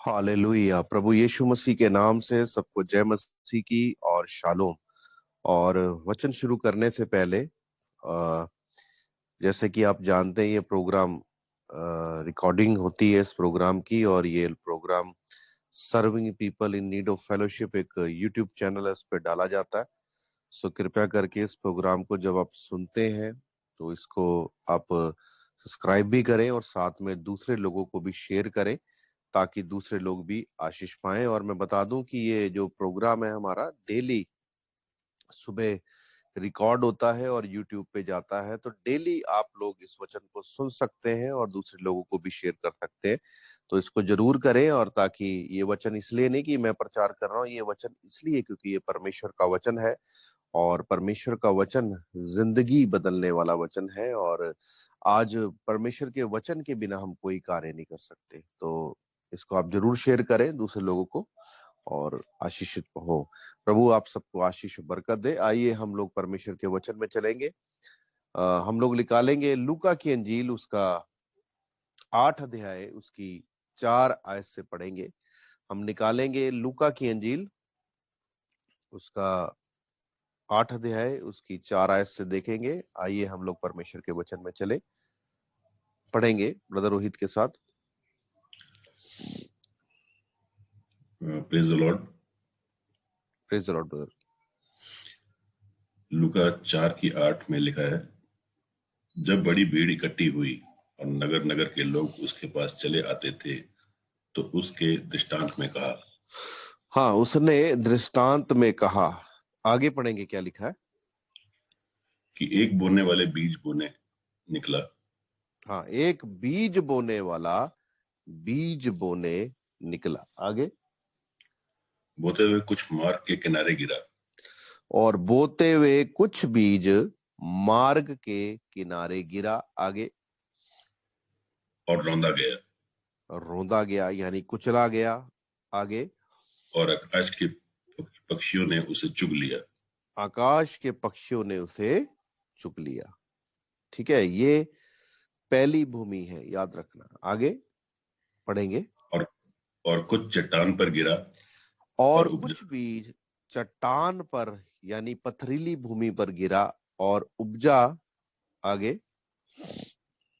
Hallelujah. प्रभु यीशु मसीह के नाम से सबको जय मसीह की और शालोम। और वचन शुरू करने से पहले जैसे कि आप जानते हैं ये प्रोग्राम रिकॉर्डिंग होती है इस प्रोग्राम की, और ये program serving people in need of fellowship एक यूट्यूब चैनल है, उस पर डाला जाता है। सो कृपया करके इस प्रोग्राम को जब आप सुनते हैं तो इसको आप सब्सक्राइब भी करें और साथ में दूसरे लोगों को भी शेयर करें ताकि दूसरे लोग भी आशीष पाएं। और मैं बता दूं कि ये जो प्रोग्राम है हमारा डेली सुबह रिकॉर्ड होता है और यूट्यूब पे जाता है, तो डेली आप लोग इस वचन को सुन सकते हैं और दूसरे लोगों को भी शेयर कर सकते हैं। तो इसको जरूर करें, और ताकि ये वचन इसलिए नहीं कि मैं प्रचार कर रहा हूँ, ये वचन इसलिए क्योंकि ये परमेश्वर का वचन है और परमेश्वर का वचन जिंदगी बदलने वाला वचन है। और आज परमेश्वर के वचन के बिना हम कोई कार्य नहीं कर सकते। तो इसको आप जरूर शेयर करें दूसरे लोगों को और आशीषित हो। प्रभु आप सबको आशीष बरकत दे। आइए हम लोग परमेश्वर के वचन में चलेंगे। हम लोग निकालेंगे लूका की अंजील, उसका 8 अध्याय उसकी 4 आयत से पढ़ेंगे। हम निकालेंगे लूका की अंजील, उसका 8 अध्याय उसकी 4 आयत से देखेंगे। आइए हम लोग परमेश्वर के वचन में चले, पढ़ेंगे ब्रदर रोहित के साथ। Praise the Lord. Praise the Lord brother. लूका 4:8 में लिखा है, जब बड़ी भीड़ इकट्ठी हुई और नगर नगर के लोग उसके पास चले आते थे तो उसके दृष्टांत में कहा। हाँ, उसने दृष्टांत में कहा। आगे पढ़ेंगे, क्या लिखा है कि एक बोने वाले बीज बोने निकला। हाँ, एक बीज बोने वाला बीज बोने निकला। आगे, बोते हुए कुछ मार्ग के किनारे गिरा और बोते हुए कुछ बीज मार्ग के किनारे गिरा। आगे, और रौंदा गया रोंदा गया यानी कुचला गया। आगे, और आकाश के पक्षियों ने उसे चुग लिया। आकाश के पक्षियों ने उसे चुग लिया। ठीक है, ये पहली भूमि है, याद रखना। आगे पढ़ेंगे। और कुछ चट्टान पर गिरा और और उपजा, कुछ बीज चट्टान पर यानी पथरीली भूमि पर गिरा और उपजा। आगे,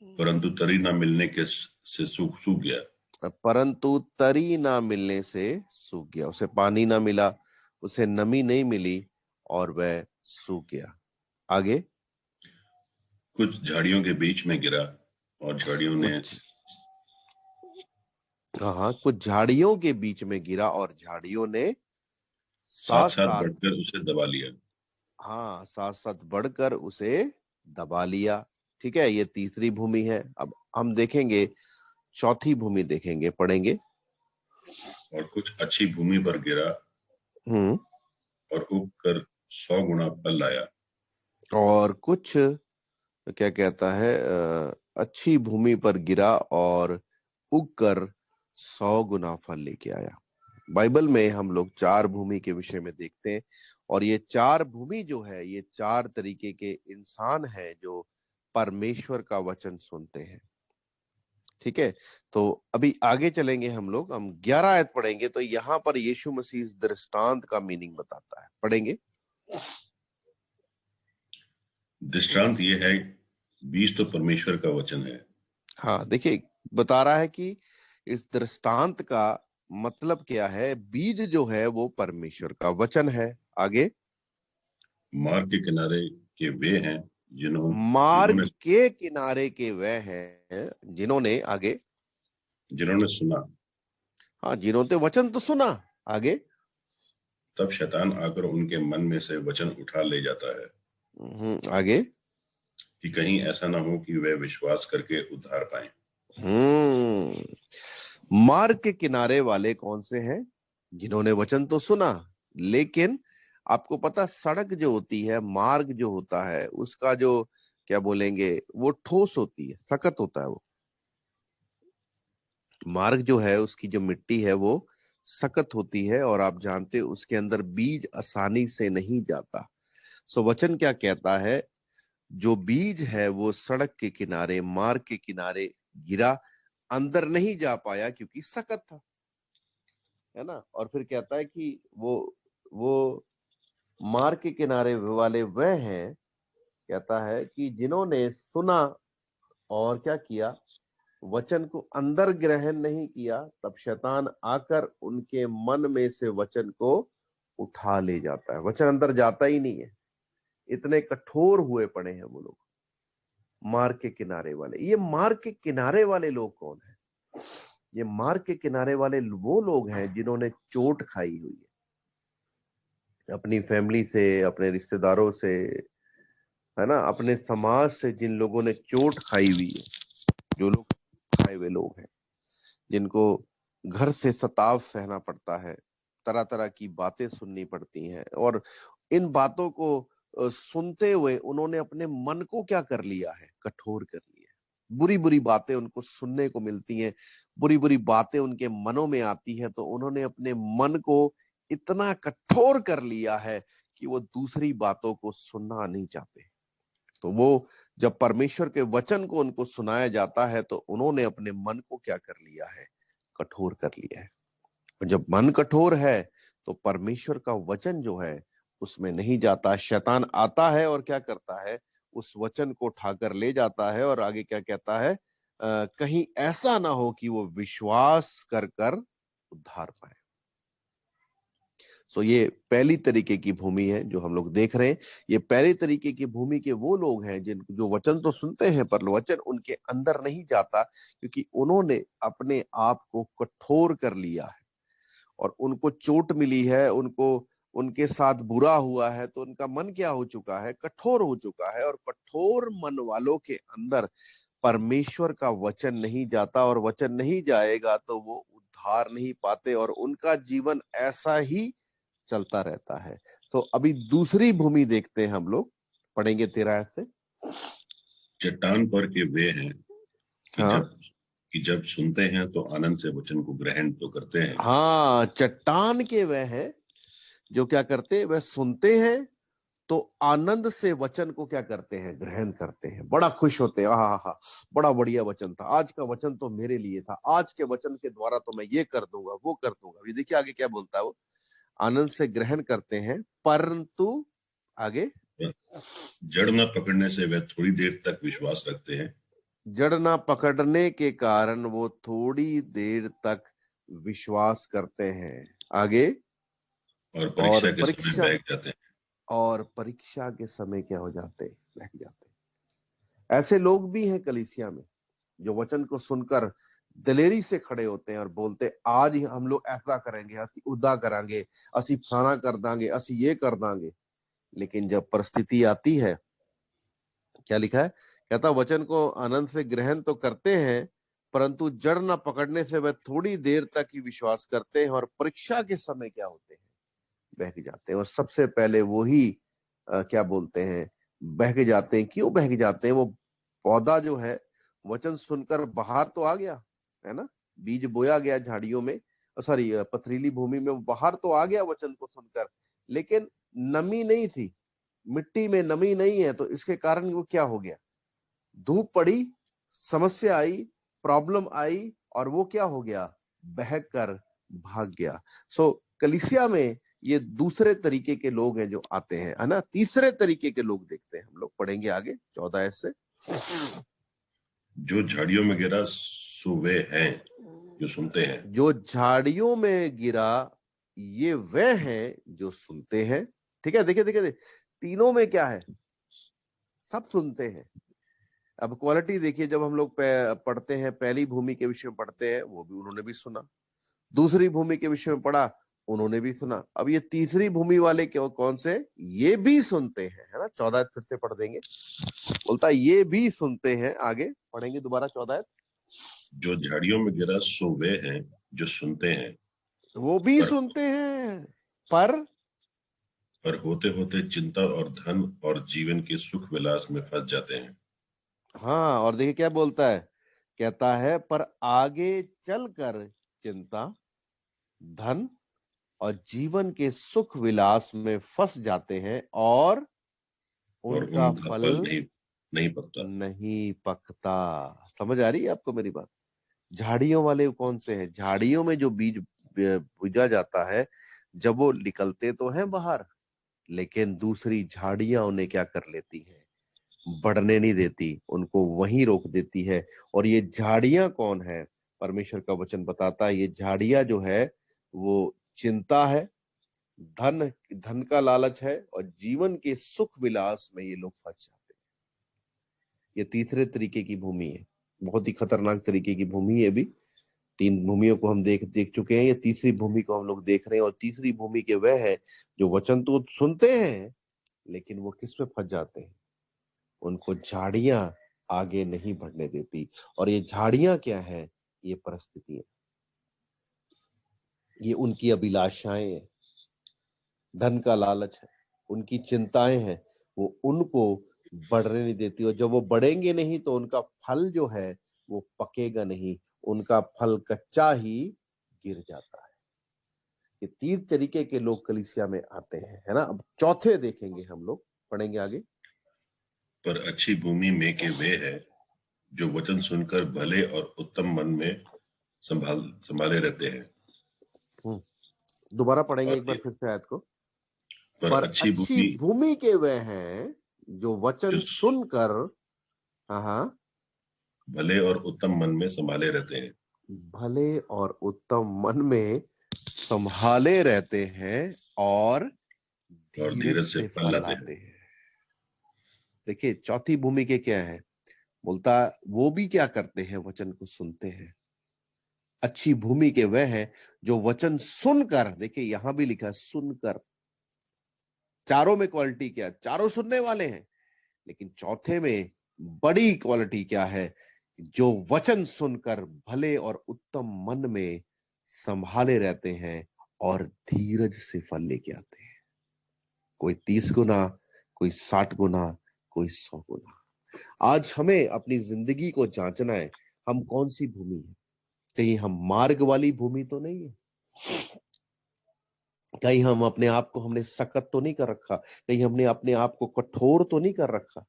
परंतु तरी न मिलने के से सूख सूख गया। परंतु तरी ना मिलने से सूख गया। उसे पानी ना मिला, उसे नमी नहीं मिली और वह सूख गया। आगे, कुछ झाड़ियों के बीच में गिरा और झाड़ियों ने कुछ झाड़ियों के बीच में गिरा और झाड़ियों ने साथ साथ साथ साथ बढ़कर उसे दबा लिया। साथ साथ बढ़कर उसे दबा लिया। ठीक है, ये तीसरी भूमि है। अब हम देखेंगे चौथी भूमि, देखेंगे, पढ़ेंगे। और कुछ अच्छी भूमि पर गिरा हम्म और उग कर 100 गुना फल लाया। और कुछ क्या कहता है, अच्छी भूमि पर गिरा और उगकर 100 गुना फल लेके आया। बाइबल में हम लोग 4 भूमि के विषय में देखते हैं, और ये 4 भूमि जो है, ये 4 तरीके के इंसान हैं जो परमेश्वर का वचन सुनते हैं। ठीक है, तो अभी आगे चलेंगे हम लोग, हम 11 आयत पढ़ेंगे। तो यहाँ पर यीशु मसीह इस दृष्टांत का मीनिंग बताता है। पढ़ेंगे। दृष्टांत ये है, बीज तो परमेश्वर का वचन है। हाँ, देखिए, बता रहा है कि इस दृष्टांत का मतलब क्या है। बीज जो है वो परमेश्वर का वचन है। आगे, मार्ग के किनारे के वे हैं मार्ग जिन्होंने के किनारे के वह हैं जिन्होंने, आगे, जिन्होंने सुना। हाँ, जिन्होंने वचन तो सुना। आगे, तब शैतान आकर उनके मन में से वचन उठा ले जाता है आगे, कि कहीं ऐसा ना हो कि वे विश्वास करके उद्धार पाएं। मार्ग के किनारे वाले कौन से हैं? जिन्होंने वचन तो सुना, लेकिन आपको पता, सड़क जो होती है, मार्ग जो होता है, उसका जो क्या बोलेंगे, वो ठोस होती है, सख्त होता है। वो मार्ग जो है, उसकी जो मिट्टी है वो सख्त होती है, और आप जानते हैं उसके अंदर बीज आसानी से नहीं जाता। सो वचन क्या कहता है, जो बीज है वो सड़क के किनारे, मार्ग के किनारे गिरा, अंदर नहीं जा पाया क्योंकि सख्त था। है ना। और फिर कहता है कि वो मार्ग के किनारे वाले वह हैं, कहता है कि जिन्होंने सुना और क्या किया, वचन को अंदर ग्रहण नहीं किया, तब शैतान आकर उनके मन में से वचन को उठा ले जाता है। वचन अंदर जाता ही नहीं है, इतने कठोर हुए पड़े हैं वो लोग। मार्ग के किनारे वाले, ये मार्ग के किनारे वाले लोग कौन है? ये मार्ग के किनारे वाले वो लोग हैं जिन्होंने चोट खाई हुई है अपनी फैमिली से, अपने रिश्तेदारों से, है ना, अपने समाज से। जिन लोगों ने चोट खाई हुई है, जो लोग खाए हुए लोग हैं, जिनको घर से सताव सहना पड़ता है, तरह तरह की बातें सुननी पड़ती हैं, और इन बातों को सुनते हुए उन्होंने अपने मन को क्या कर लिया है, कठोर कर लिया है। बुरी बुरी बातें उनको सुनने को मिलती हैं, बुरी बुरी बातें उनके मनों में आती हैं, तो उन्होंने अपने मन को इतना कठोर कर लिया है कि वो दूसरी बातों को सुनना नहीं चाहते। तो वो जब परमेश्वर के वचन को उनको सुनाया जाता है तो उन्होंने अपने मन को क्या कर लिया है, कठोर कर लिया है। और जब मन कठोर है तो परमेश्वर का वचन जो है उसमें नहीं जाता। शैतान आता है और क्या करता है, उस वचन को उठाकर ले जाता है, और आगे क्या कहता है, कहीं ऐसा ना हो कि वो विश्वास कर कर उद्धार पाए। सो ये पहली तरीके की भूमि है जो हम लोग देख रहे हैं। ये पहली तरीके की भूमि के वो लोग हैं जो वचन तो सुनते हैं पर वचन उनके अंदर नहीं जाता, क्योंकि उन्होंने अपने आप को कठोर कर लिया है और उनको चोट मिली है, उनको उनके साथ बुरा हुआ है, तो उनका मन क्या हो चुका है, कठोर हो चुका है। और कठोर मन वालों के अंदर परमेश्वर का वचन नहीं जाता, और वचन नहीं जाएगा तो वो उद्धार नहीं पाते, और उनका जीवन ऐसा ही चलता रहता है। तो अभी दूसरी भूमि देखते हैं हम लोग, पढ़ेंगे 13 से। चट्टान पर के वे हैं कि हाँ जब सुनते हैं तो आनंद से वचन को ग्रहण तो करते हैं। हाँ, चट्टान के वह हैं जो क्या करते हैं, वह सुनते हैं तो आनंद से वचन को क्या करते हैं, ग्रहण करते हैं, बड़ा खुश होते हैं। हाँ हाँ, बड़ा बढ़िया वचन था, आज का वचन तो मेरे लिए था, आज के वचन के द्वारा तो मैं ये कर दूंगा, वो कर दूंगा। ये देखिए आगे क्या बोलता है, वो आनंद से ग्रहण करते हैं, परंतु आगे जड़ न पकड़ने से वे थोड़ी देर तक विश्वास रखते हैं। जड़ ना पकड़ने के कारण वो थोड़ी देर तक विश्वास करते हैं। आगे और और परीक्षा के समय परीक्षा, बहक जाते हैं। और परीक्षा के समय क्या हो जाते, बह जाते। ऐसे लोग भी हैं कलीसिया में जो वचन को सुनकर दलेरी से खड़े होते हैं और बोलते आज ही हम लोग ऐसा करेंगे, असी उदा करांगे, असी फलाना कर दांगे, असी ये कर दांगे। लेकिन जब परिस्थिति आती है, क्या लिखा है, कहता वचन को आनंद से ग्रहण तो करते हैं, परंतु जड़ न पकड़ने से वह थोड़ी देर तक ही विश्वास करते हैं, और परीक्षा के समय क्या होते हैं, बहक जाते हैं। और सबसे पहले वो ही क्या बोलते हैं, बहक जाते हैं। क्यों बहक जाते हैं? वो पौधा जो है वचन सुनकर बाहर तो आ गया, है ना, बीज बोया गया झाड़ियों में, सॉरी पथरीली भूमि में, वो बाहर तो आ गया वचन को सुनकर, लेकिन नमी नहीं थी, मिट्टी में नमी नहीं है, तो इसके कारण वो क्या हो गया, धूप पड़ी, समस्या आई, प्रॉब्लम आई, और वो क्या हो गया, बहक कर भाग गया। सो कलीसिया में ये दूसरे तरीके के लोग हैं जो आते हैं, है ना। तीसरे तरीके के लोग देखते हैं हम लोग, पढ़ेंगे आगे 14 से। जो झाड़ियों में गिरा सो वे हैं जो सुनते हैं। जो झाड़ियों में गिरा, ये वे हैं जो सुनते हैं। ठीक है, देखिए देखिए तीनों में क्या है, सब सुनते हैं। अब क्वालिटी देखिए, जब हम लोग पढ़ते हैं, पहली भूमि के विषय में पढ़ते हैं, वो भी उन्होंने भी सुना, दूसरी भूमि के विषय में पढ़ा, उन्होंने भी सुना। अब ये तीसरी भूमि वाले कौन से, ये भी सुनते हैं, है ना। 14 फिर से पढ़ देंगे, बोलता है ये भी सुनते हैं। आगे पढ़ेंगे दोबारा 14। जो झाड़ियों में गिरा सो वे हैं जो सुनते हैं, वो भी सुनते हैं, पर होते होते चिंता और धन और जीवन के सुख विलास में फंस जाते हैं। हाँ, और देखिए क्या बोलता है, कहता है पर आगे चलकर चिंता, धन और जीवन के सुख विलास में फंस जाते हैं, और उनका उनका फल फल नहीं नहीं पकता। नहीं पकता। समझ आ रही है आपको मेरी बात? झाड़ियों वाले कौन से हैं? झाड़ियों में जो बीज बुझा जाता है जब वो निकलते तो हैं बाहर, लेकिन दूसरी झाड़ियां उन्हें क्या कर लेती हैं, बढ़ने नहीं देती, उनको वहीं रोक देती है। और ये झाड़ियां कौन है? परमेश्वर का वचन बताता है ये झाड़ियां जो है वो चिंता है, धन धन का लालच है, और जीवन के सुख विलास में ये लोग फंस जाते हैं। ये तीसरे तरीके की भूमि है, बहुत ही खतरनाक तरीके की भूमि है। भी 3 भूमियों को हम देख देख चुके हैं, ये तीसरी भूमि को हम लोग देख रहे हैं। और तीसरी भूमि के वह है जो वचन तो सुनते हैं, लेकिन वो किस में फंस जाते हैं, उनको झाड़ियां आगे नहीं बढ़ने देती। और ये झाड़ियां क्या है? ये परिस्थितियां, ये उनकी अभिलाषाएं हैं, धन का लालच है, उनकी चिंताएं हैं, वो उनको बढ़ने नहीं देती। और जब वो बढ़ेंगे नहीं तो उनका फल जो है वो पकेगा नहीं, उनका फल कच्चा ही गिर जाता है। ये 3 तरीके के लोग कलीसिया में आते हैं, है ना। अब चौथे देखेंगे, हम लोग पढ़ेंगे आगे। पर अच्छी भूमि में के वे है जो वचन सुनकर भले और उत्तम मन में संभाले रहते हैं। दोबारा पढ़ेंगे और एक बार फिर से आयत को। पर पर अच्छी अच्छी भूमि भूमि के वे हैं जो वचन जो सुनकर, हाँ, भले और उत्तम मन में संभाले रहते हैं, भले और उत्तम मन में संभाले रहते हैं और और धीरज धीरज से से फल फल लाते हैं। लाते हैं। देखिए चौथी भूमि के क्या है, बोलता वो भी क्या करते हैं, वचन को सुनते हैं। अच्छी भूमि के वह हैं जो वचन सुनकर, देखिए यहां भी लिखा सुनकर। चारों में क्वालिटी क्या? चारों सुनने वाले हैं, लेकिन चौथे में बड़ी क्वालिटी क्या है? जो वचन सुनकर भले और उत्तम मन में संभाले रहते हैं और धीरज से फल लेके आते हैं। कोई 30 गुना, कोई 60 गुना, कोई 100 गुना। आज हमें अपनी जिंदगी को जांचना है, हम कौन सी भूमि है। कहीं हम मार्ग वाली भूमि तो नहीं है, कहीं हम अपने आप को हमने सख्त तो नहीं कर रखा, कहीं हमने अपने आप को कठोर तो नहीं कर रखा,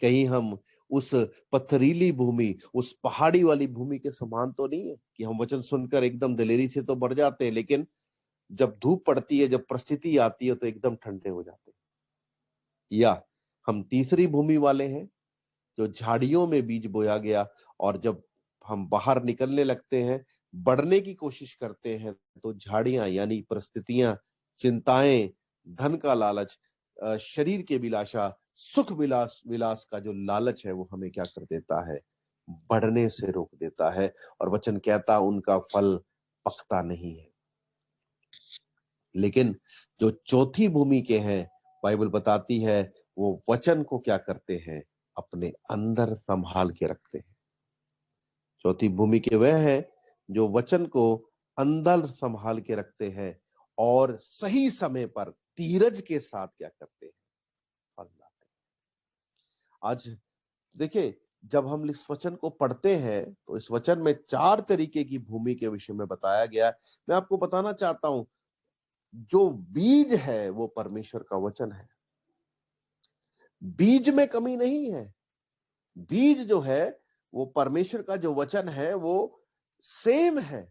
कहीं हम उस पथरीली भूमि, उस पहाड़ी वाली भूमि के समान तो नहीं है कि हम वचन सुनकर एकदम दिलेरी से तो बढ़ जाते हैं, लेकिन जब धूप पड़ती है, जब परिस्थिति आती है तो एकदम ठंडे हो जाते हैं। या हम तीसरी भूमि वाले हैं जो झाड़ियों में बीज बोया गया, और जब हम बाहर निकलने लगते हैं, बढ़ने की कोशिश करते हैं, तो झाड़ियां यानी परिस्थितियां, चिंताएं, धन का लालच, शरीर के विलासा, सुख विलास विलास का जो लालच है वो हमें क्या कर देता है, बढ़ने से रोक देता है। और वचन कहता उनका फल पकता नहीं है। लेकिन जो चौथी भूमि के हैं, बाइबल बताती है वो वचन को क्या करते हैं, अपने अंदर संभाल के रखते हैं। चौथी भूमि के वह है जो वचन को अंदर संभाल के रखते हैं और सही समय पर धीरज के साथ क्या करते हैं, फल लाते हैं। आज देखिए जब हम इस वचन को पढ़ते हैं तो इस वचन में 4 तरीके की भूमि के विषय में बताया गया है। मैं आपको बताना चाहता हूं, जो बीज है वो परमेश्वर का वचन है, बीज में कमी नहीं है। बीज जो है वो परमेश्वर का जो वचन है वो सेम है,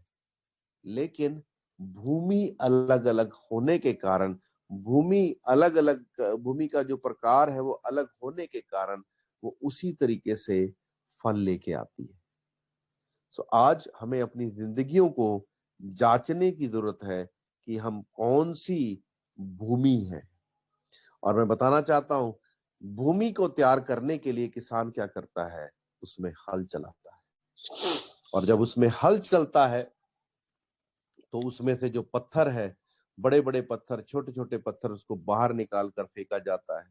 लेकिन भूमि अलग अलग होने के कारण, भूमि अलग अलग, भूमि का जो प्रकार है वो अलग होने के कारण वो उसी तरीके से फल लेके आती है। सो आज हमें अपनी जिंदगियों को जांचने की जरूरत है कि हम कौन सी भूमि है। और मैं बताना चाहता हूं, भूमि को तैयार करने के लिए किसान क्या करता है, उसमें हल चलाता है। और जब उसमें हल चलता है तो उसमें से जो पत्थर है, बड़े बड़े पत्थर, छोटे छोटे पत्थर, उसको बाहर निकाल कर फेंका जाता है।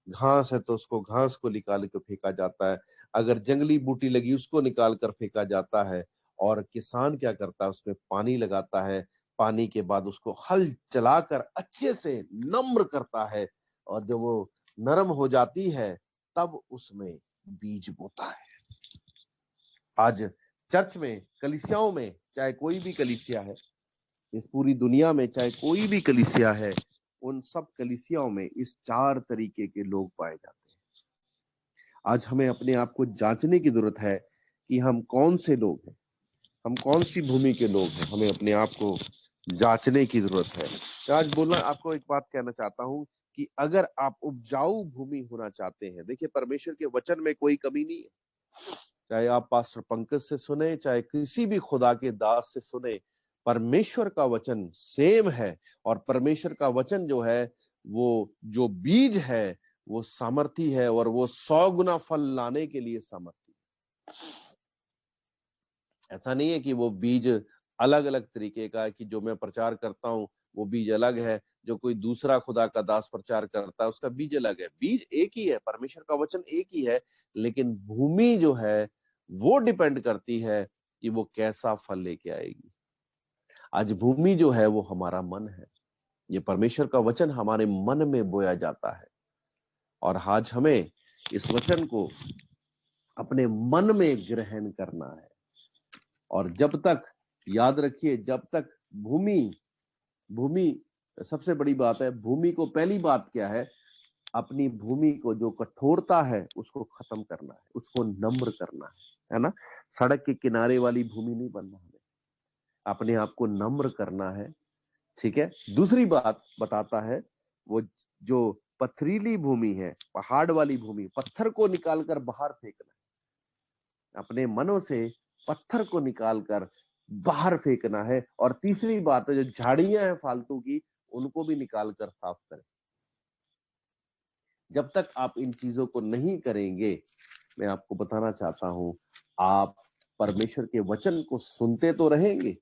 घास है तो उसको घास को निकाल कर फेंका जाता है, अगर जंगली बूटी लगी उसको निकाल कर फेंका जाता है। और किसान क्या करता है, उसमें पानी लगाता है, पानी के बाद उसको हल चलाकर अच्छे से नम्र करता है, और जब वो नरम हो जाती है तब उसमें बीज बोता है। आज चर्च में, कलीसियाओं में, चाहे कोई भी कलीसिया है इस पूरी दुनिया में, चाहे कोई भी कलीसिया है, उन सब कलीसियाओं में इस 4 तरीके के लोग पाए जाते हैं। आज हमें अपने आप को जांचने की जरूरत है कि हम कौन से लोग हैं, हम कौन सी भूमि के लोग हैं, हमें अपने आप को जांचने की जरूरत है। तो आज बोलना आपको एक बात कहना चाहता हूं कि अगर आप उपजाऊ भूमि होना चाहते हैं, देखिए परमेश्वर के वचन में कोई कमी नहीं है। चाहे आप पास्टर पंकज से सुने, चाहे किसी भी खुदा के दास से सुने, परमेश्वर का वचन सेम है। और परमेश्वर का वचन जो है, वो जो बीज है वो सामर्थी है, और वो 100 गुना फल लाने के लिए सामर्थी है। ऐसा नहीं है कि वो बीज अलग अलग तरीके का है, कि जो मैं प्रचार करता हूं वो बीज अलग है, जो कोई दूसरा खुदा का दास प्रचार करता है उसका बीज अलग है। बीज एक ही है, परमेश्वर का वचन एक ही है, लेकिन भूमि जो है वो डिपेंड करती है कि वो कैसा फल लेके आएगी। आज भूमि जो है वो हमारा मन है। ये परमेश्वर का वचन हमारे मन में बोया जाता है, और आज हमें इस वचन को अपने मन में ग्रहण करना है। और जब तक, याद रखिए, जब तक भूमि भूमि सबसे बड़ी बात है, भूमि को पहली बात क्या है, अपनी भूमि को जो कठोरता है उसको खत्म करना है, उसको नम्र करना है ना। सड़क के किनारे वाली भूमि नहीं बनना, हमें अपने आप को नम्र करना है। ठीक है। दूसरी बात बताता है, वो जो पथरीली भूमि है, पहाड़ वाली भूमि, पत्थर को निकालकर बाहर फेंकना, अपने मनों से पत्थर को निकालकर बाहर फेंकना है। और तीसरी बात है, जो झाड़ियां हैं फालतू की, उनको भी निकालकर साफ करें। जब तक आप इन चीजों को नहीं करेंगे, मैं आपको बताना चाहता हूं, आप परमेश्वर के वचन को सुनते तो रहेंगे,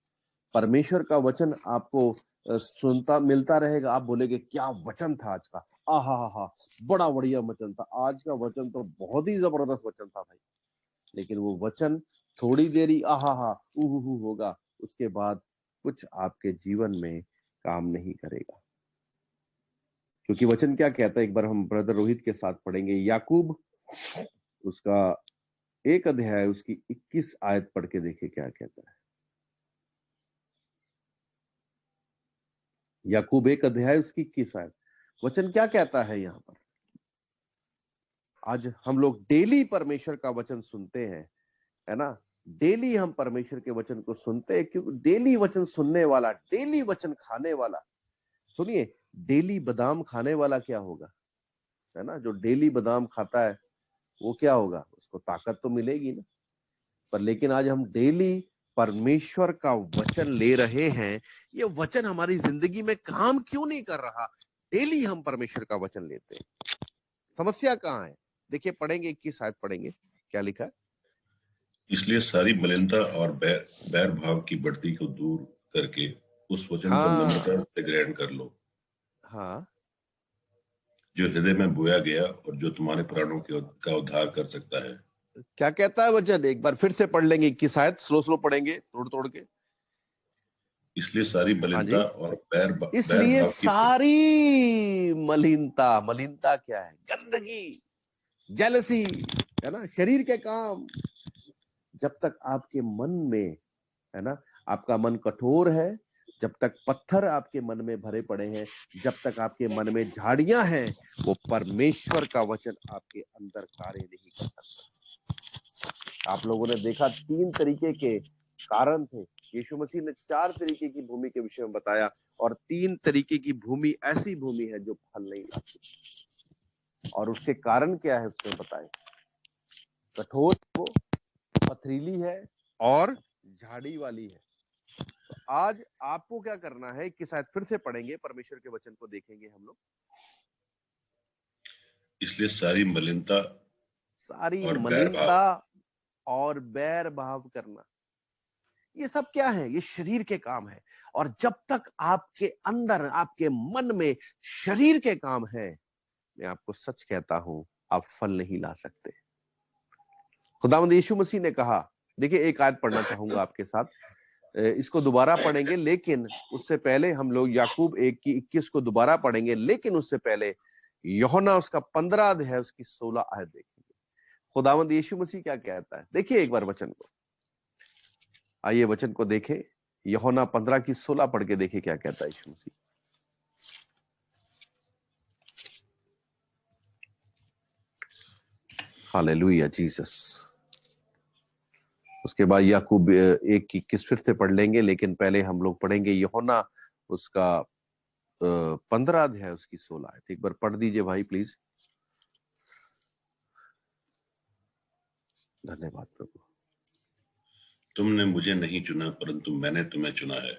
परमेश्वर का वचन आपको सुनता मिलता रहेगा, आप बोलेंगे क्या वचन था आज का, आहा हा हा, बड़ा बढ़िया वचन था, आज का वचन तो बहुत ही जबरदस्त वचन था भाई। लेकिन वो वचन थोड़ी देरी आहा हा उहू होगा, उसके बाद कुछ आपके जीवन में काम नहीं करेगा। क्योंकि वचन क्या कहता है, एक बार हम ब्रदर रोहित के साथ पढ़ेंगे, याकूब उसका 1 अध्याय उसकी 21 आयत पढ़ के देखिए क्या कहता है। याकूब 1 अध्याय उसकी 21 आयत, वचन क्या कहता है यहाँ पर। आज हम लोग डेली परमेश्वर का वचन सुनते हैं, है ना, डेली हम परमेश्वर के वचन को सुनते हैं, क्योंकि डेली वचन सुनने वाला, डेली वचन खाने वाला, सुनिए, डेली बादाम खाने वाला क्या होगा, है ना, जो डेली बादाम खाता है वो क्या होगा, उसको ताकत तो मिलेगी ना। पर लेकिन आज हम डेली परमेश्वर का वचन ले रहे हैं, ये वचन हमारी जिंदगी में काम क्यों नहीं कर रहा। डेली हम परमेश्वर का वचन लेते हैं, समस्या कहाँ है। देखिए पढ़ेंगे, 21 आयत पढ़ेंगे, क्या लिखा है। इसलिए सारी मलिनता और बैर भाव की बढ़ती को दूर करके उस वचन को हाँ नम्रता से ग्रहण कर लो, हाँ, जो हृदय में बोया गया और जो तुम्हारे प्राणों का उद्धार कर सकता है। क्या कहता है वचन, एक बार फिर से पढ़ लेंगे 21 आयत, स्लो स्लो पढ़ेंगे, तोड़ तोड़ के। इसलिए सारी हाँ मलिनता जी। और बैर इसलिए भाव की, सारी मलिनता, मलिनता क्या है, गंदगी, जेलसी, है ना, शरीर के काम, जब तक आपके मन में, है ना, आपका मन कठोर है, जब तक पत्थर आपके मन में भरे पड़े हैं, जब तक आपके मन में झाड़ियां हैं, वो परमेश्वर का वचन आपके अंदर कार्य नहीं कर सकता। आप लोगों ने देखा 3 तरीके के कारण थे, यीशु मसीह ने 4 तरीके की भूमि के विषय में बताया, और 3 तरीके की भूमि ऐसी भूमि है जो फल नहीं लाती, और उसके कारण क्या है उसने बताया, कठोर, वो पथरीली है, और झाड़ी वाली है। तो आज आपको क्या करना है कि शायद फिर से पढ़ेंगे, परमेश्वर के वचन को देखेंगे हम लोग। इसलिए सारी मलिनता सारी और बैर मलिनता भाव, और बैर भाव करना, ये सब क्या है, ये शरीर के काम है। और जब तक आपके अंदर, आपके मन में शरीर के काम है, मैं आपको सच कहता हूं, आप फल नहीं ला सकते। खुदावंद यीशु मसीह ने कहा, देखिए एक आयत पढ़ना चाहूंगा आपके साथ, इसको दोबारा पढ़ेंगे, लेकिन उससे पहले हम लोग याकूब 1 की 21 को दोबारा पढ़ेंगे, लेकिन उससे पहले यूहन्ना उसका 15 अध्याय उसकी 16 आयत देखेंगे। खुदावंद यीशु मसीह क्या कहता है, देखिए एक बार वचन को, आइए वचन को देखें, यूहन्ना 15 की 16 पढ़ के देखिए क्या कहता है यीशु मसीह। Hallelujah Jesus. उसके बाद याकूब 1:21 फिर से पढ़ लेंगे, लेकिन पहले हम लोग पढ़ेंगे यूहन्ना उसका 15 अध्याय उसकी 16 आयत। एक बार पढ़ दीजिए भाई प्लीज। धन्यवाद प्रभु। तुमने मुझे नहीं चुना परंतु मैंने तुम्हें चुना है।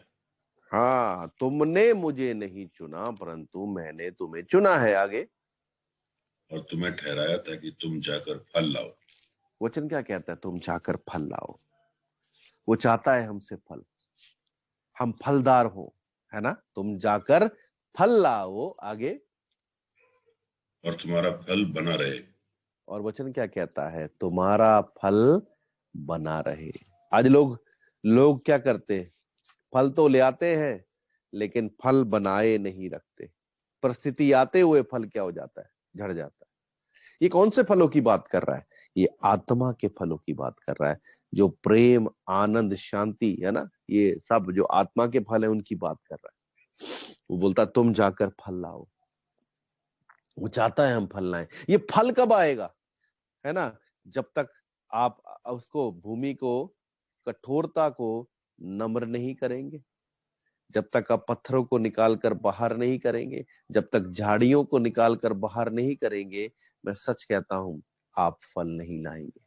हाँ, तुमने मुझे नहीं चुना परंतु मैंने तुम्हें चुना है। आगे, और तुम्हें ठहराया था कि तुम जाकर फल लाओ। वचन क्या कहता है? तुम जाकर फल लाओ। वो चाहता है हमसे फल, हम फलदार हो, है ना। तुम जाकर फल लाओ। आगे, और तुम्हारा फल बना रहे। और वचन क्या कहता है? तुम्हारा फल बना रहे। आज लोग लोग क्या करते हैं? फल तो ले आते हैं लेकिन फल बनाए नहीं रखते। परिस्थिति आते हुए फल क्या हो जाता है? झड़ जाता है। ये कौन से फलों की बात कर रहा है? ये आत्मा के फलों की बात कर रहा है, जो प्रेम, आनंद, शांति, है ना, ये सब जो आत्मा के फल है उनकी बात कर रहा है। वो बोलता तुम जाकर फल लाओ। वो चाहता है हम फल लाएं। ये फल कब आएगा? है ना, जब तक आप उसको, भूमि को, कठोरता को नम्र नहीं करेंगे, जब तक आप पत्थरों को निकाल कर बाहर नहीं करेंगे, जब तक झाड़ियों को निकाल कर बाहर नहीं करेंगे, मैं सच कहता हूं आप फल नहीं लाएंगे।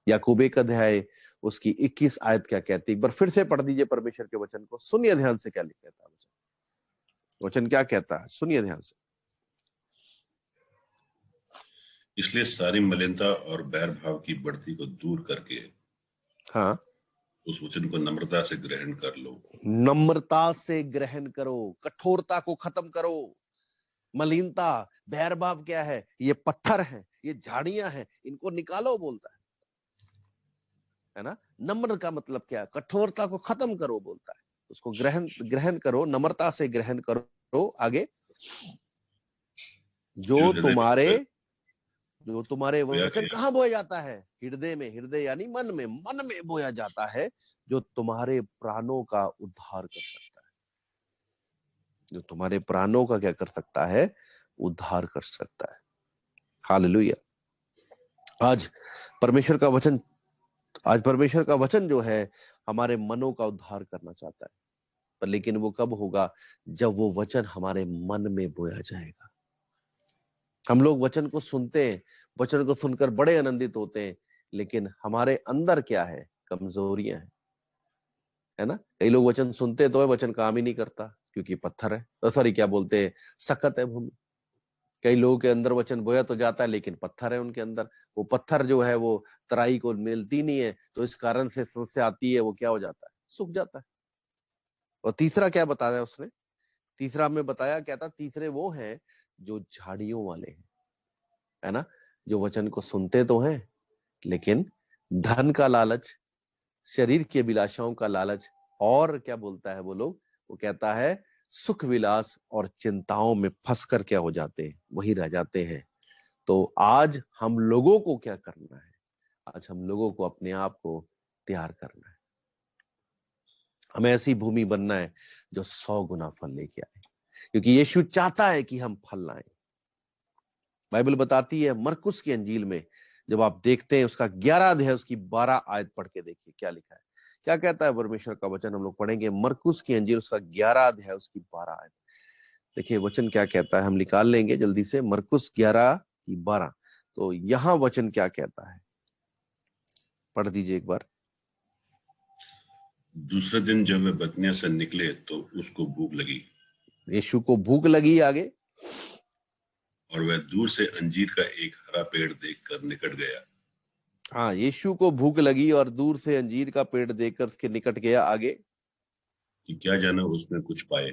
याकूब 1 अध्याय उसकी 21 आयत क्या कहती है? एक बार फिर से पढ़ दीजिए परमेश्वर के वचन को। सुनिए ध्यान से क्या लिखा है वचन। वचन क्या कहता है? सुनिए ध्यान से। इसलिए सारी मलिनता और बैर भाव की बढ़ती को दूर करके हाँ, उस वचन को नम्रता से ग्रहण कर लो। नम्रता से ग्रहण करो, कठोरता को खत्म करो। मलिनता, बैरभाव क्या है? ये पत्थर है, ये झाड़ियां हैं, इनको निकालो बोलता है ना। नम्र का मतलब क्या है? कठोरता को खत्म करो बोलता है। उसको ग्रहण ग्रहण करो, नम्रता से ग्रहण करो। आगे, जो जो हृदय तुम्हारे में जो तुम्हारे बोया वचन गया कहाँ बोया जाता है? हृदय में। हृदय यानी मन में बोया जाता है, जो तुम्हारे प्राणों का उद्धार कर सकता है। जो तुम्हारे प्राणों का क्या कर सकता है? उद्धार कर सकता है। हालेलुया। आज परमेश्वर का वचन आज परमेश्वर का वचन जो है हमारे मनों का उद्धार करना चाहता है। पर लेकिन वो कब होगा? जब वो वचन हमारे मन में बोया जाएगा। हम लोग वचन को सुनते हैं, वचन को सुनकर बड़े आनंदित होते हैं, लेकिन हमारे अंदर क्या है? कमजोरियां हैं, है ना। कई लोग वचन सुनते तो है, वचन काम ही नहीं करता क्योंकि पत्थर है, सॉरी क्या बोलते हैं, सख्त है भूमि। कई लोगों के अंदर वचन बोया तो जाता है लेकिन पत्थर है उनके अंदर। वो पत्थर जो है वो तराई को मिलती नहीं है, तो इस कारण से समस्या आती है, वो क्या हो जाता है? सूख जाता है। और तीसरा क्या बताया उसने? तीसरा हमें बताया क्या था? तीसरे वो हैं जो झाड़ियों वाले हैं, है ना, जो वचन को सुनते तो हैं लेकिन धन का लालच, शरीर की अभिलाषाओं का लालच, और क्या बोलता है वो लोग? वो कहता है सुख विलास और चिंताओं में फंसकर क्या हो जाते हैं? वही रह जाते हैं। तो आज हम लोगों को क्या करना है? आज हम लोगों को अपने आप को तैयार करना है। हमें ऐसी भूमि बनना है जो 100 गुना फल लेके आए, क्योंकि यीशु चाहता है कि हम फल लाएं। बाइबल बताती है मरकुस की अंजील में, जब आप देखते हैं उसका 11 अध्याय उसकी 12 आयत पढ़ के देखिए क्या लिखा है। क्या कहता है परमेश्वर का वचन? हम लोग पढ़ेंगे मरकुस की अंजील उसका 11 अध्याय उसकी 12 आयत। देखिए वचन क्या कहता है, हम निकाल लेंगे जल्दी से। मरकुस 11 की 12। तो यहां वचन क्या कहता है? पढ़ दीजिए एक बार। दूसरे दिन जब वे बतनिया से निकले तो उसको भूख लगी। यीशु को भूख लगी। आगे, और वह दूर से अंजीर का एक हरा पेड़ देखकर निकट गया। हाँ, यीशु को भूख लगी और दूर से अंजीर का पेड़ देखकर उसके निकट गया। आगे, कि क्या जाना उसमें कुछ पाए।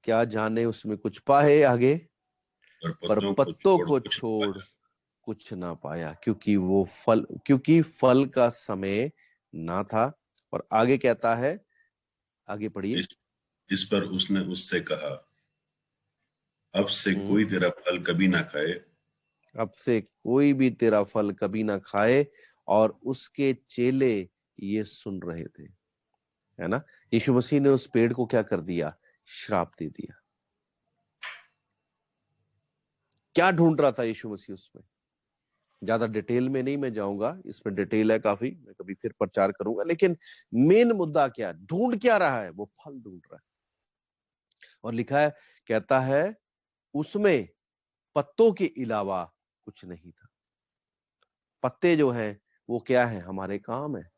क्या जाने उसमें कुछ पाए। आगे, और पर पत्तों को पत्तों छोड़ को कुछ न छोड़ पाया। कुछ ना पाया, क्योंकि फल का समय ना था। और आगे कहता है, आगे पढ़िए। इस, इस पर उसने उससे कहा, अब से हम्म, कोई तेरा फल कभी ना खाए। अब से कोई भी तेरा फल कभी ना खाए। और उसके चेले ये सुन रहे थे, है ना। यीशु मसीह ने उस पेड़ को क्या कर दिया? श्राप दे दिया। क्या ढूंढ रहा था यीशु मसीह उसमें? ज्यादा डिटेल में नहीं मैं जाऊंगा, इसमें डिटेल है काफी, मैं कभी फिर प्रचार करूंगा। लेकिन मेन मुद्दा क्या, ढूंढ क्या रहा है? वो फल ढूंढ रहा है। और लिखा है, कहता है उसमें पत्तों के अलावा कुछ नहीं था। पत्ते जो है वो क्या है? हमारे काम है,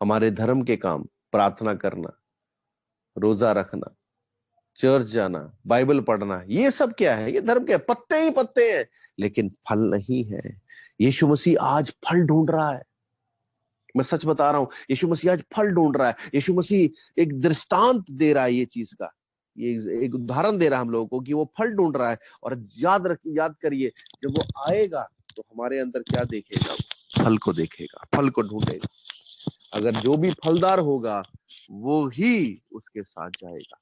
हमारे धर्म के काम, प्रार्थना करना, रोजा रखना, चर्च जाना, बाइबल पढ़ना, ये सब क्या है? ये धर्म के पत्ते ही पत्ते हैं, लेकिन फल नहीं है। यीशु मसीह आज फल ढूंढ रहा है। मैं सच बता रहा हूं, यीशु मसीह आज फल ढूंढ रहा है। यीशु मसीह एक दृष्टांत दे रहा है ये चीज का, ये एक उदाहरण दे रहा है हम लोगों को कि वो फल ढूंढ रहा है। और याद करिए, जब वो आएगा तो हमारे अंदर क्या देखेगा? फल को देखेगा, फल को ढूंढेगा। अगर जो भी फलदार होगा वो ही उसके साथ जाएगा।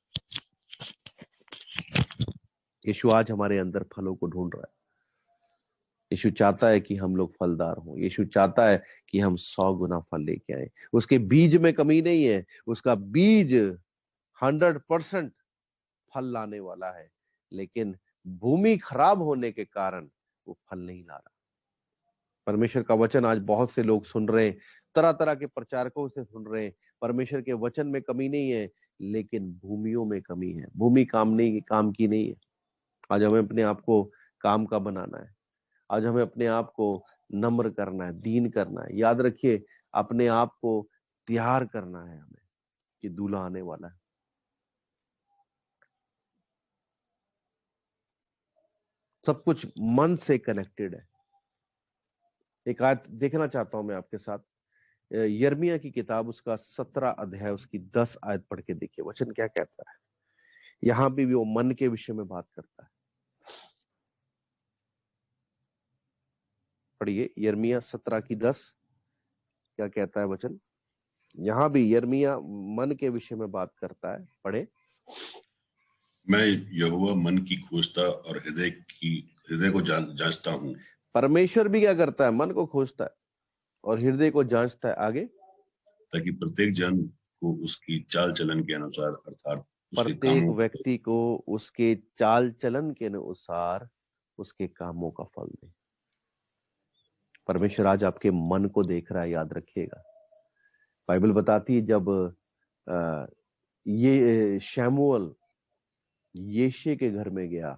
यीशु आज हमारे अंदर फलों को ढूंढ रहा है। यीशु चाहता है कि हम लोग फलदार हों। यीशु चाहता है कि हम 100 गुना फल लेके आए। उसके बीज में कमी नहीं है, उसका बीज 100% फल लाने वाला है, लेकिन भूमि खराब होने के कारण वो फल नहीं ला रहा। परमेश्वर का वचन आज बहुत से लोग सुन रहे हैं, तरह तरह के प्रचारकों से सुन रहे हैं। परमेश्वर के वचन में कमी नहीं है, लेकिन भूमियों में कमी है। भूमि काम की नहीं है। आज हमें अपने आप को काम का बनाना है। आज हमें अपने आप को नम्र करना है, दीन करना है। याद रखिए, अपने आप को तैयार करना है हमें कि दूल्हा आने वाला है। सब कुछ मन से कनेक्टेड है। एक आयत देखना चाहता हूं मैं आपके साथ, यिर्मयाह की किताब, उसका 17 अध्याय, उसकी 10 आयत पढ़ के देखिए वचन क्या कहता है। यहां भी वो मन के विषय में बात करता है। पढ़िए यिर्मयाह 17 की 10, क्या कहता है वचन। यहां भी यिर्मयाह मन के विषय में बात करता है। पढ़े। मैं यहोवा मन की खोजता और हृदय को जांचता हूँ। परमेश्वर भी क्या करता है? मन को खोजता है और हृदय को जांचता है। आगे, ताकि प्रत्येक जन को उसकी चाल चलन के अनुसार, अर्थात उसके प्रत्येक कामों व्यक्ति को उसके चाल चलन के अनुसार उसके कामों का फल दे। परमेश्वर आज आपके मन को देख रहा है, याद रखिएगा। बाइबल बताती है जब ये शमूएल यिशै के घर में गया,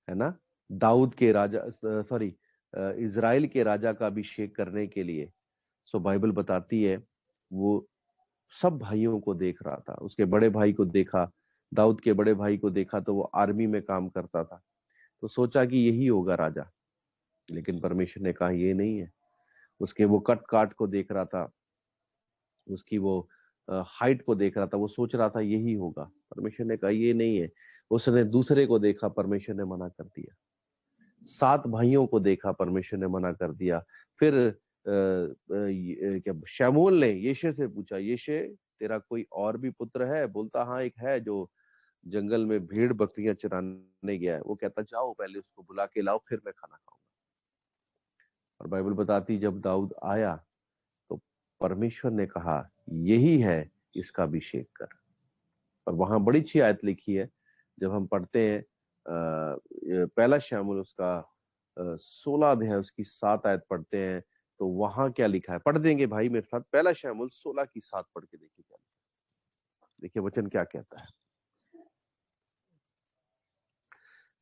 है ना, दाऊद के राजा, सॉरी, इजराइल के राजा का अभिषेक करने के लिए। सो बाइबल बताती है वो सब भाइयों को देख रहा था। उसके बड़े भाई को देखा, दाऊद के बड़े भाई को देखा, तो वो आर्मी में काम करता था। तो सोचा कि यही होगा राजा, लेकिन परमेश्वर ने कहा ये नहीं है। उसके वो कट काट को देख रहा था, उसकी वो हाइट को देख रहा था, वो सोच रहा था यही होगा। परमेश्वर ने कहा ये नहीं है। उसने दूसरे को देखा, परमेश्वर ने मना कर दिया। 7 भाइयों को देखा, परमेश्वर ने मना कर दिया। फिर क्या शमूएल ने यिशै से पूछा, यिशै तेरा कोई और भी पुत्र है? बोलता हाँ एक है, जो जंगल में भेड़ बकरियां चराने गया है। वो कहता जाओ पहले उसको बुला के लाओ, फिर मैं खाना खाऊंगा। और बाइबल बताती जब दाऊद आया तो परमेश्वर ने कहा यही है, इसका अभिषेक कर। और वहां बड़ी अच्छी आयत लिखी है, जब हम पढ़ते हैं पहला शमूएल उसका 16 अध्याय उसकी 7 आयत पढ़ते हैं, तो वहां क्या लिखा है? पढ़ देंगे भाई मेरे साथ। पहला शमूएल 16 की 7 पढ़ के देखिए क्या लिखा है। देखिए वचन क्या कहता है।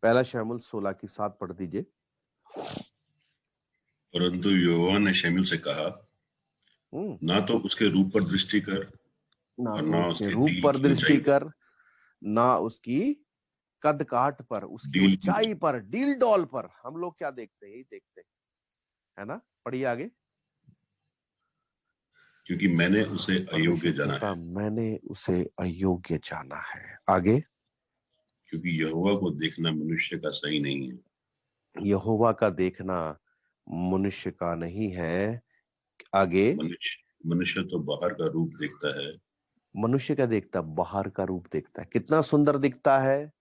पहला शमूएल 16 की 7 पढ़ दीजिए। परंतु यहोवा ने शमूएल से कहा, ना तो उसके रूप पर दृष्टि कर ना और तो ना उसके उसके रूप डील पर की दृष्टि ऊंचाई पर। कर, ना उसकी कद काठ पर, उसकी डील की ऊंचाई पर, डील डॉल पर। हम लोग क्या देखते हैं? यही देखते हैं, है ना। पढ़िए आगे। क्योंकि मैंने उसे अयोग्य परमेश्वर जाना कहता है। मैंने उसे अयोग्य जाना है। आगे, क्योंकि यहोवा को देखना मनुष्य का सही नहीं है। यहोवा का देखना मनुष्य का नहीं है। आगे, मनुष्य तो बाहर का रूप देखता है। मनुष्य का देखता, बाहर का रूप देखता है, कितना सुंदर दिखता है,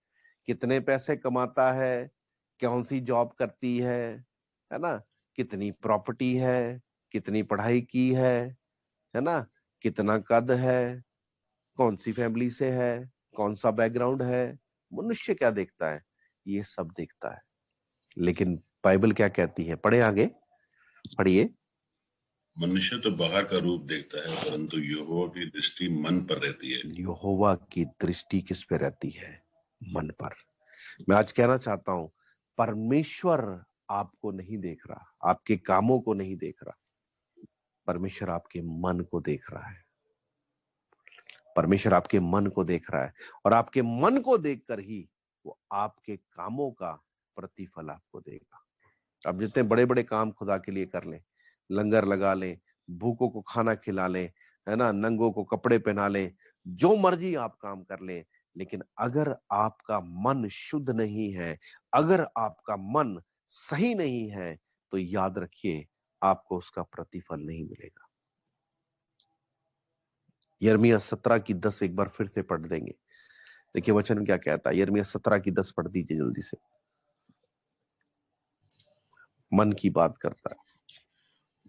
कितने पैसे कमाता है, कौन सी जॉब करती है ना, कितनी प्रॉपर्टी है, कितनी पढ़ाई की है ना, कितना कद है, कौन सी फैमिली से है, कौन सा बैकग्राउंड है। मनुष्य क्या देखता है? ये सब देखता है। लेकिन बाइबल क्या कहती है? पढ़े आगे, पढ़िए। मनुष्य तो बाहर का रूप देखता है, परंतु यहोवा की दृष्टि मन पर रहती है। यहोवा की दृष्टि किस पे रहती है? मन पर। मैं आज कहना चाहता हूं, परमेश्वर आपको नहीं देख रहा, आपके कामों को नहीं देख रहा, परमेश्वर आपके मन को देख रहा है। परमेश्वर आपके मन को देख रहा है, और आपके मन को देखकर ही वो आपके कामों का प्रतिफल आपको देगा। अब जितने बड़े बड़े काम खुदा के लिए कर लें, लंगर लगा लें, भूखों को खाना खिला लें, है ना, नंगों को कपड़े पहना लें, जो मर्जी आप काम कर लें, लेकिन अगर आपका मन शुद्ध नहीं है, अगर आपका मन सही नहीं है, तो याद रखिए आपको उसका प्रतिफल नहीं मिलेगा। यिर्मयाह 17:10 एक बार फिर से पढ़ देंगे। देखिए वचन क्या कहता है, यिर्मयाह 17:10 पढ़ दीजिए जल्दी से। मन की बात करता है।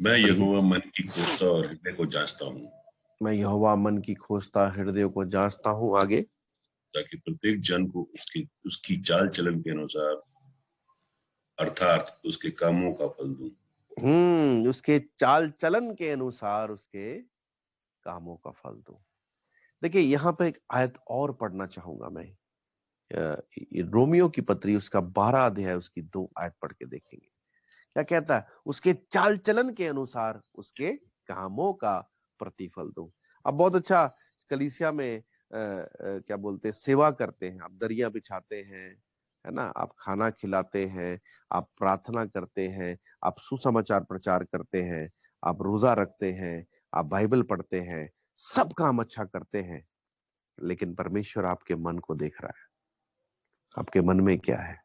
मैं पढ़िए। यहोवा मन की खोजता और हृदय को जांचता हूँ, मैं यहोवा मन की खोजता, हृदय को जांचता हूं, आगे, ताकि प्रत्येक जन को उसकी उसकी चाल चलन के अनुसार अर्थात उसके कामों का फल दूं। उसके चाल चलन के अनुसार उसके कामों का फल दो। देखिए यहां पे एक आयत और पढ़ना चाहूंगा मैं, ये रोमियो की पत्री उसका 12 अध्याय उसकी 2 आयत पढ़ के देखेंगे। क्या कहता है? उसके चाल चलन के अनुसार उसके कामों का प्रतिफल दो। अब बहुत अच्छा, कलीसिया में क्या बोलते हैं, सेवा करते हैं, आप दरिया बिछाते हैं, है ना, आप खाना खिलाते हैं, आप प्रार्थना करते हैं, आप सुसमाचार प्रचार करते हैं, आप रोजा रखते हैं, आप बाइबल पढ़ते हैं, सब काम अच्छा करते हैं, लेकिन परमेश्वर आपके मन को देख रहा है, आपके मन में क्या है।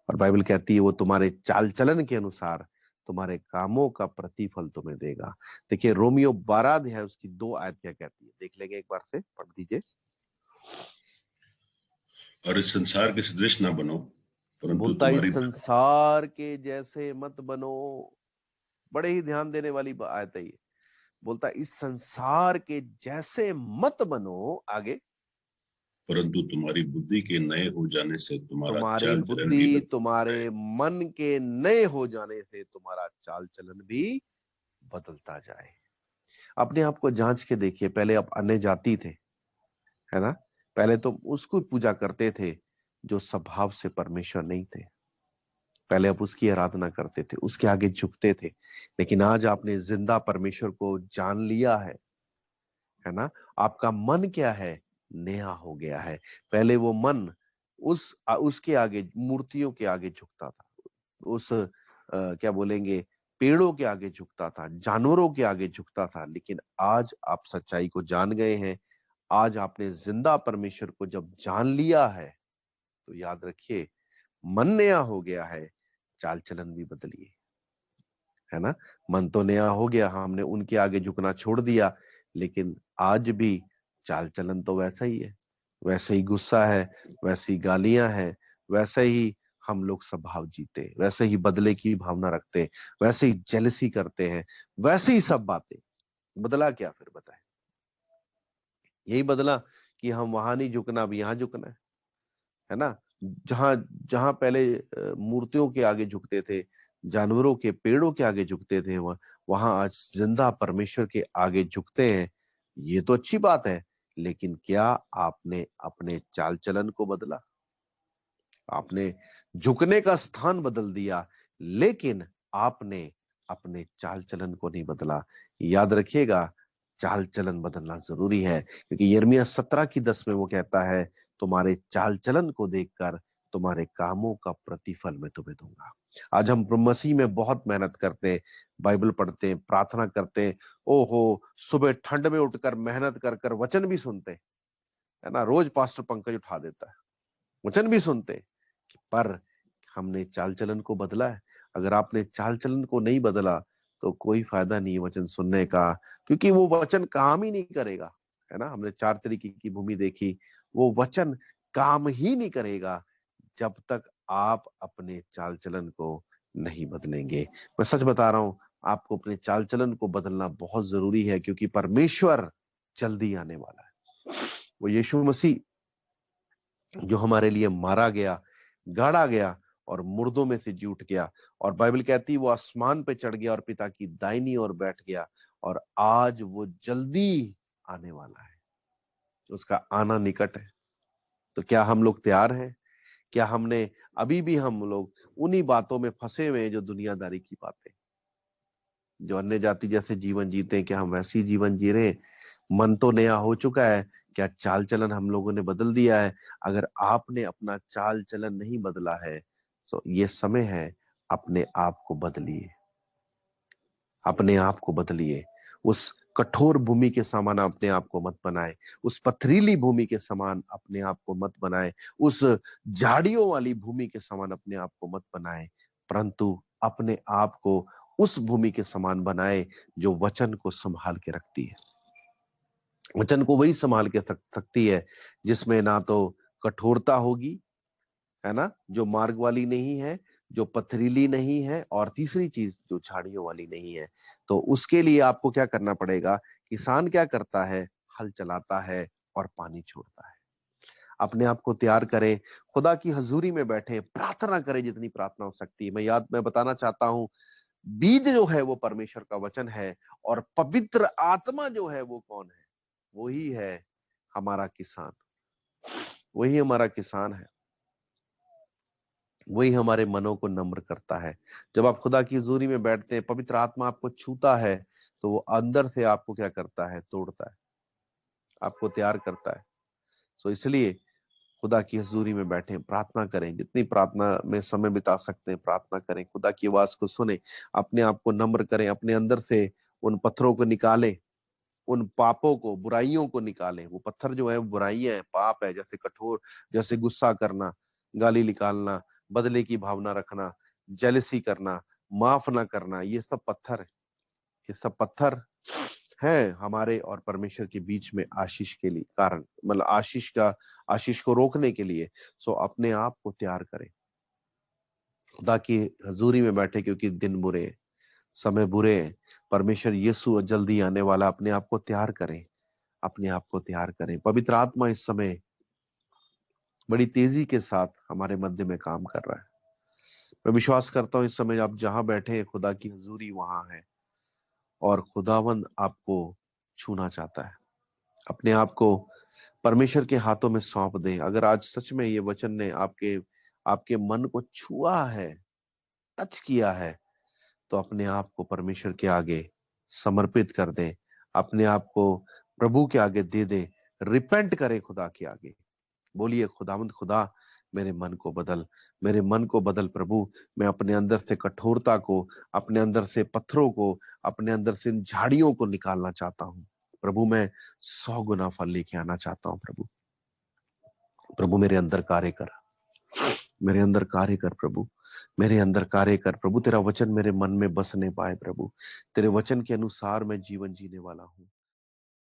और बाइबल कहती है वो तुम्हारे चाल चलन के अनुसार तुम्हारे कामों का प्रतिफल तुम्हें देगा। देखिए रोमियो 12 अध्याय उसकी 2 आयत क्या कहती है, देख लेंगे एक बार से, पढ़ दीजिए। और इस संसार के सदृश न बनो, परंतु बोलता तुम्हारी इस संसार के जैसे मत बनो। बड़े ही ध्यान देने वाली आयत है ये। बोलता इस संसार के जैसे मत बनो, आगे, परंतु तुम्हारी बुद्धि के नए हो जाने से तुम्हारा तुम्हारी चाल चलन भी बुद्धि, बदलता है। तुम्हारे मन के नए हो जाने से तुम्हारा चाल चलन भी बदलता जाए। अपने आप को जांच के देखिए। पहले आप अन्य जाति थे, है ना, पहले तो उसको पूजा करते थे जो स्वभाव से परमेश्वर नहीं थे, पहले आप उसकी आराधना करते थे, उसके आगे झुकते थे, लेकिन आज आपने जिंदा परमेश्वर को जान लिया है ना, आपका मन क्या है, नया हो गया है। पहले वो मन उसके आगे, मूर्तियों के आगे झुकता था, उस क्या बोलेंगे, पेड़ों के आगे झुकता था, जानवरों के आगे झुकता था, लेकिन आज आप सच्चाई को जान गए हैं। आज आपने जिंदा परमेश्वर को जब जान लिया है, तो याद रखिए मन नया हो गया है, चाल चलन भी बदलिए, है ना। मन तो नया हो गया, हमने उनके आगे झुकना छोड़ दिया, लेकिन आज भी चाल चलन तो वैसा ही है, वैसे ही गुस्सा है, वैसी गालियां हैं, वैसे ही हम लोग स्वभाव जीते, वैसे ही बदले की भावना रखते हैं, वैसे ही जेलसी करते हैं, वैसे ही सब बातें। बदला क्या फिर, बताएं? यही बदला कि हम वहां नहीं झुकना, अब यहां झुकना है ना। जहां जहां पहले मूर्तियों के आगे झुकते थे, जानवरों के, पेड़ों के आगे झुकते थे, वहां आज जिंदा परमेश्वर के आगे झुकते हैं। ये तो अच्छी बात है, लेकिन क्या आपने अपने चाल चलन को बदला? आपने झुकने का स्थान बदल दिया, लेकिन आपने अपने चाल चलन को नहीं बदला। याद रखिएगा, चाल चलन बदलना जरूरी है, क्योंकि यिर्मयाह 17:10 में वो कहता है तुम्हारे चाल चलन को देखकर तुम्हारे कामों का प्रतिफल मैं तुम्हें दूंगा। आज हम मसीह में बहुत मेहनत करते हैं, बाइबल पढ़ते हैं, प्रार्थना करते हैं, ओहो, सुबह ठंड में उठकर मेहनत कर कर वचन भी सुनते हैं, है ना, रोज पास्टर पंकज उठा देता है, वचन भी सुनते हैं, पर हमने चाल चलन को बदला है? अगर आपने चाल चलन को नहीं बदला तो कोई फायदा नहीं है वचन सुनने का, क्योंकि वो वचन काम ही नहीं करेगा, है ना। हमने 4 तरीके की भूमि देखी, वो वचन काम ही नहीं करेगा जब तक आप अपने चाल चलन को नहीं बदलेंगे। मैं सच बता रहा हूं, आपको अपने चाल चलन को बदलना बहुत जरूरी है, क्योंकि परमेश्वर जल्दी आने वाला है। वो यीशु मसीह जो हमारे लिए मारा गया, गाड़ा गया और मुर्दों में से जी उठ गया। और बाइबल कहती है वो आसमान पे चढ़ गया और पिता की दाहिनी ओर बैठ गया, और आज वो जल्दी आने वाला है, उसका आना निकट है। तो क्या हम लोग तैयार हैं? क्या हमने अभी भी हम लोग उन्हीं बातों में फंसे हुए हैं जो दुनियादारी की बातें, जो अन्य जाति जैसे जीवन जीते हैं, क्या हम वैसी जीवन जी रहे हैं? मन तो नया हो चुका है, क्या चाल चलन हम लोगों ने बदल दिया है? अगर आपने अपना चाल चलन नहीं बदला है तो ये समय है, अपने आप को बदलिए, अपने आप को बदलिए। उस कठोर भूमि के समान अपने आप को मत बनाए, उस पथरीली भूमि के समान अपने आप को मत बनाए, उस झाड़ियों वाली भूमि के समान अपने आप को मत बनाए, परंतु अपने आप को उस भूमि के समान बनाए जो वचन को संभाल के रखती है। वचन को वही संभाल के सकती है जिसमें ना तो कठोरता होगी, है ना, जो मार्ग वाली नहीं है, जो पथरीली नहीं है, और तीसरी चीज जो झाड़ियों वाली नहीं है। तो उसके लिए आपको क्या करना पड़ेगा? किसान क्या करता है? हल चलाता है और पानी छोड़ता है। अपने आप को तैयार करें, खुदा की हजूरी में बैठे, प्रार्थना करें जितनी प्रार्थना हो सकती है। मैं बताना चाहता हूं, बीज जो है वो परमेश्वर का वचन है, और पवित्र आत्मा जो है वो कौन है? वही है हमारा किसान, वही हमारा किसान है, वही हमारे मनों को नम्र करता है। जब आप खुदा की हुजूरी में बैठते हैं, पवित्र आत्मा आपको छूता है, तो वो अंदर से आपको क्या करता है? तोड़ता है, आपको तैयार करता है। सो इसलिए खुदा की हुजूरी में बैठे, प्रार्थना करें, जितनी प्रार्थना में समय बिता सकते हैं प्रार्थना करें, खुदा की आवाज को सुने, अपने आप को नम्र करें, अपने अंदर से उन पत्थरों को निकालें, उन पापों को, बुराइयों को निकालें। वो पत्थर जो है वो बुराइयां है, पाप है, जैसे कठोर, जैसे गुस्सा करना, गाली निकालना, बदले की भावना रखना, जेलसी करना, माफ ना करना, ये सब पत्थर है। ये सब पत्थर है हमारे और परमेश्वर के बीच में आशीष के लिए कारण, मतलब आशीष को रोकने के लिए। सो अपने आप को तैयार करें, खुदा की हजूरी में बैठे, क्योंकि दिन बुरे हैं, समय बुरे हैं, परमेश्वर यीशु जल्दी आने वाला। अपने आप को तैयार करें, अपने आप को तैयार करें। पवित्र आत्मा इस समय बड़ी तेजी के साथ हमारे मध्य में काम कर रहा है। मैं विश्वास करता हूं इस समय आप जहां बैठे हैं, खुदा की हजूरी वहां है, और खुदावंद आपको छूना चाहता है। अपने आप को परमेश्वर के हाथों में सौंप दें। अगर आज सच में ये वचन ने आपके आपके मन को छुआ है, टच किया है, तो अपने आप को परमेश्वर के आगे समर्पित कर दें, अपने आप को प्रभु के आगे दे दें, रिपेंट करें खुदा के आगे। बोलिए, खुदावंद खुदा, मेरे मन को बदल, मेरे मन को बदल प्रभु। मैं अपने अंदर से कठोरता को, अपने अंदर से पत्थरों को, अपने अंदर से इन झाड़ियों को निकालना चाहता हूँ प्रभु। मैं 100 गुना फल लेके आना चाहता हूँ प्रभु। प्रभु मेरे अंदर कार्य कर, मेरे अंदर कार्य कर प्रभु, मेरे अंदर कार्य कर प्रभु। तेरा वचन मेरे मन में बसने पाए प्रभु, तेरे वचन के अनुसार मैं जीवन जीने वाला हूँ।